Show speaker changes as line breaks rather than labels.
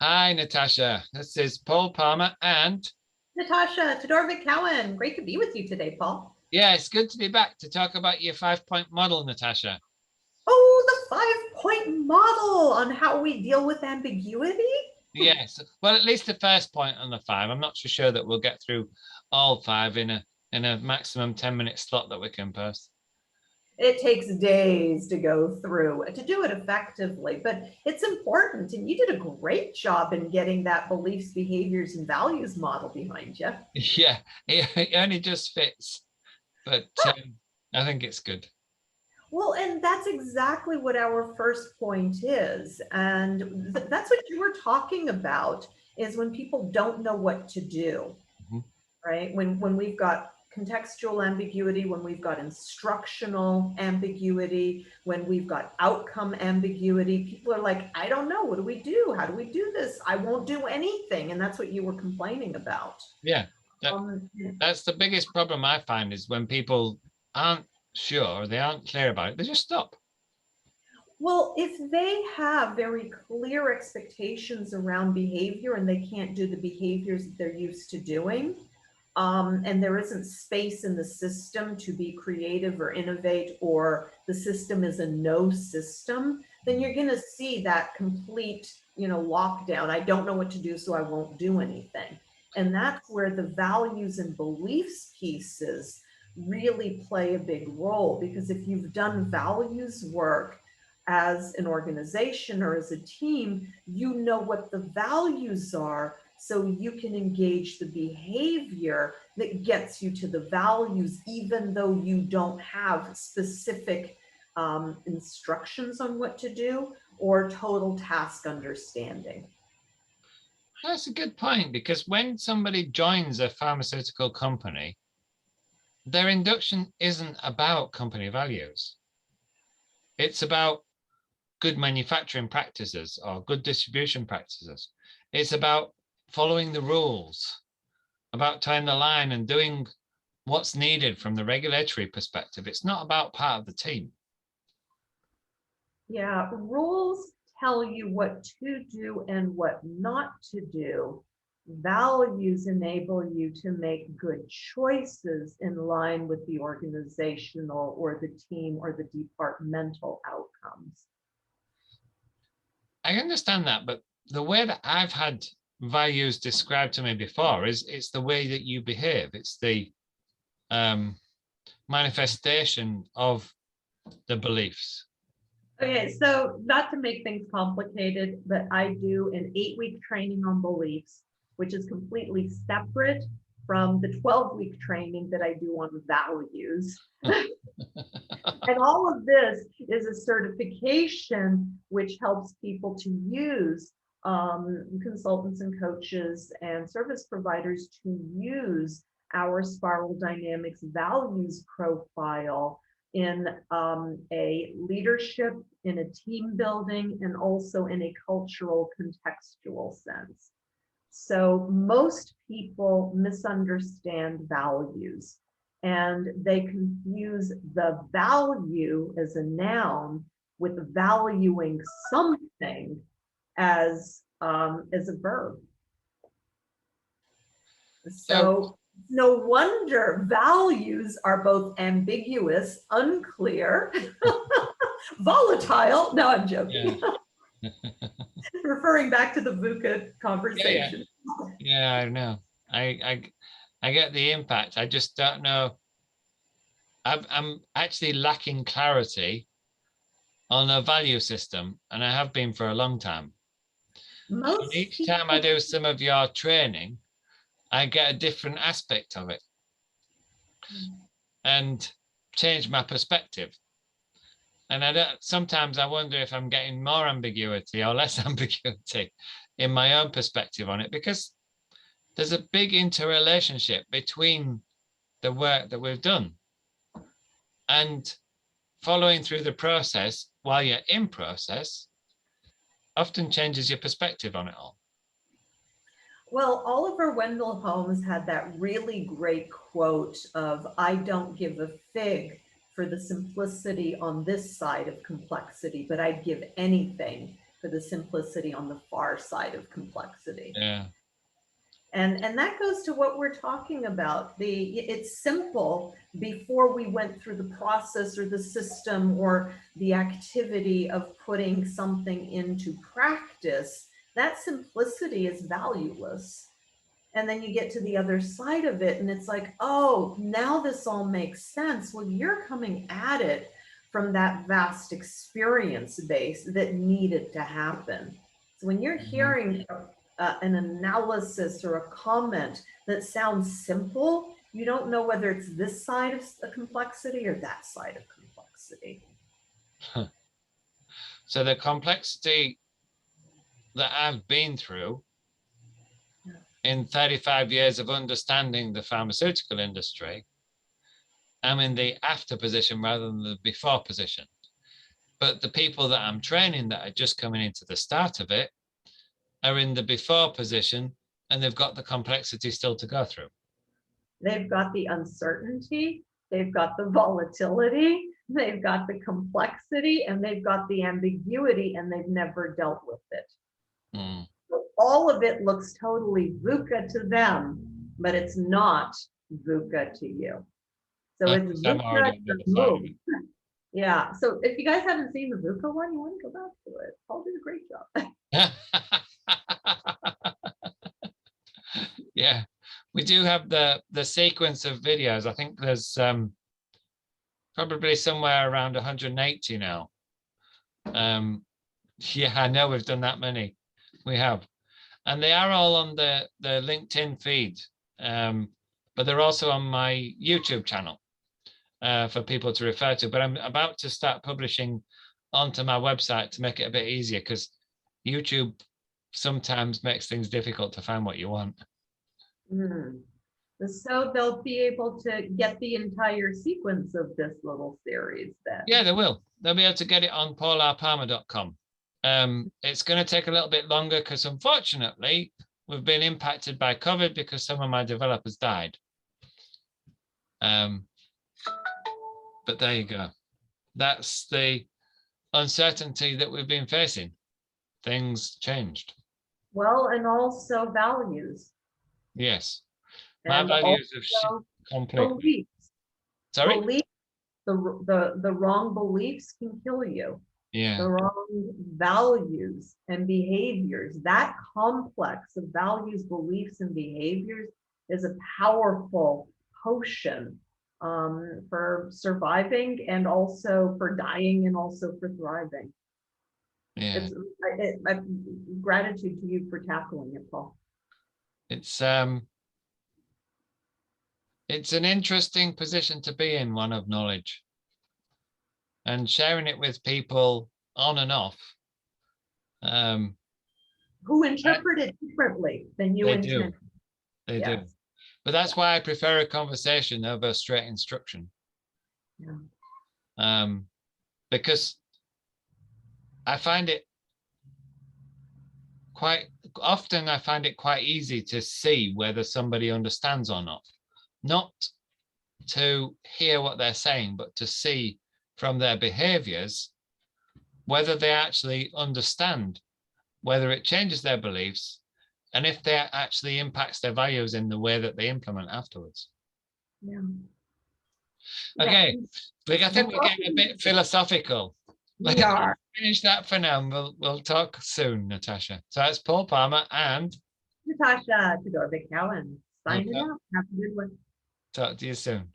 Hi, Natasha. This is Paul Palmer, and
Natasha Todorovic-Cowan, great to be with you today, Paul.
yeah, it's good to be back to talk about your 5 point model, Natasha.
Oh, the 5-point model on how we deal with ambiguity.
Yes, well, at least the first point on the five. I'm not so sure that we'll get through all five in a maximum 10-minute slot that we can post.
It takes days to go through to do it effectively, but it's important. And you did a great job in getting that beliefs, behaviors, and values model behind you.
Yeah, it only just fits, but I think it's good.
Well, and that's exactly what our first point is. And that's what you were talking about is when people don't know what to do.
Mhm.
Right? When we've got contextual ambiguity, when we've got instructional ambiguity, when we've got outcome ambiguity, people are like, I don't know, what do we do? How do we do this? I won't do anything. And that's what you were complaining about.
Yeah, that,
Um,
that's the biggest problem I find is when people aren't sure, they aren't clear about it, they just stop.
well, if they have very clear expectations around behavior and they can't do the behaviors that they're used to doing, and there isn't space in the system to be creative or innovate, or the system is a no system, then you're going to see that complete, lockdown. I don't know what to do, so I won't do anything. And that's where the values and beliefs pieces really play a big role, because if you've done values work as an organization or as a team, you know what the values are, so you can engage the behavior that gets you to the values, even though you don't have specific instructions on what to do or total task understanding.
That's a good point because when somebody joins a pharmaceutical company, their induction isn't about company values. It's about good manufacturing practices or good distribution practices. It's about following the rules, about tying the line and doing what's needed from the regulatory perspective. It's not about part of the team.
Yeah, rules tell you what to do and what not to do. Values enable you to make good choices in line with the organizational or the team or the departmental outcomes.
I understand that, but the way that I've had values described to me before is it's the way that you behave. It's the um, manifestation of the beliefs.
Okay, so not to make things complicated, but I do an 8-week training on beliefs, which is completely separate from the 12-week training that I do on values. And all of this is a certification which helps people to use, consultants and coaches and service providers to use our spiral dynamics values profile in a leadership, in a team building, and also in a cultural contextual sense. So most people misunderstand values, and they confuse the value as a noun with valuing something as a verb. So no wonder values are both ambiguous, unclear, volatile. No, I'm joking.
Yeah.
Referring back to the VUCA conversation.
Yeah, I know. I get the impact. I just don't know. I'm actually lacking clarity on a value system, and I have been for a long time. And
Most
each time I
people,
do some of your training, I get a different aspect of it and change my perspective. And sometimes I wonder if I'm getting more ambiguity or less ambiguity in my own perspective on it, because there's a big interrelationship between the work that we've done and following through the process while you're in process often changes your perspective on it all.
well, Oliver Wendell Holmes had that really great quote of, I don't give a fig for the simplicity on this side of complexity, but I'd give anything for the simplicity on the far side of complexity.
Yeah.
And that goes to what we're talking about. It's simple before we went through the process or the system or the activity of putting something into practice. That simplicity is valueless. And then you get to the other side of it and it's like, oh, now this all makes sense. Well, you're coming at it from that vast experience base that needed to happen. So when you're hearing an analysis or a comment that sounds simple, you don't know whether it's this side of a complexity or that side of complexity.
So the complexity that I've been through in 35 years of understanding the pharmaceutical industry, I'm in the after position rather than the before position. But the people that I'm training that are just coming into the start of it are in the before position, and they've got the complexity still to go through.
They've got the uncertainty, they've got the volatility, they've got the complexity, and they've got the ambiguity, and they've never dealt with it.
Mm.
So all of it looks totally VUCA to them, but it's not VUCA to you. So it's VUCA to move. Yeah. So if you guys haven't seen the VUCA one, you want to go back to it. Paul did a great job.
Yeah, we do have the sequence of videos. I think there's probably somewhere around 180 now. Yeah, I know we've done that many. We have, and they are all on the LinkedIn feed, but they're also on my YouTube channel for people to refer to. But I'm about to start publishing onto my website to make it a bit easier, because YouTube sometimes makes things difficult to find what you want.
So they'll be able to get the entire sequence of this little series then.
Yeah, they will. They'll be able to get it on paulrpalmer.com. It's going to take a little bit longer because unfortunately we've been impacted by COVID because some of my developers died. But there you go. That's the uncertainty that we've been facing. Things changed.
Well, and also values.
Yes.
And
my values have completely.
Beliefs.
Sorry?
Beliefs, the wrong beliefs can kill you.
Yeah.
The wrong values and behaviors. That complex of values, beliefs, and behaviors is a powerful potion for surviving and also for dying and also for thriving.
Yeah.
Gratitude to you for tackling it, Paul.
It's an interesting position to be in, one of knowledge, and sharing it with people on and off.
Who interpret it differently than you intend.
They do. But that's why I prefer a conversation over straight instruction.
Yeah.
Because I find it quite easy to see whether somebody understands or not. Not to hear what they're saying, but to see from their behaviors whether they actually understand, whether it changes their beliefs, and if that actually impacts their values in the way that they implement afterwards.
Yeah.
Okay, I think we're getting a bit philosophical.
We are.
Finish that for now, and we'll talk soon, Natasha. So that's Paul Palmer and
Natasha Todorovic-Cowan. Signing out. Have a good one.
Talk to you soon.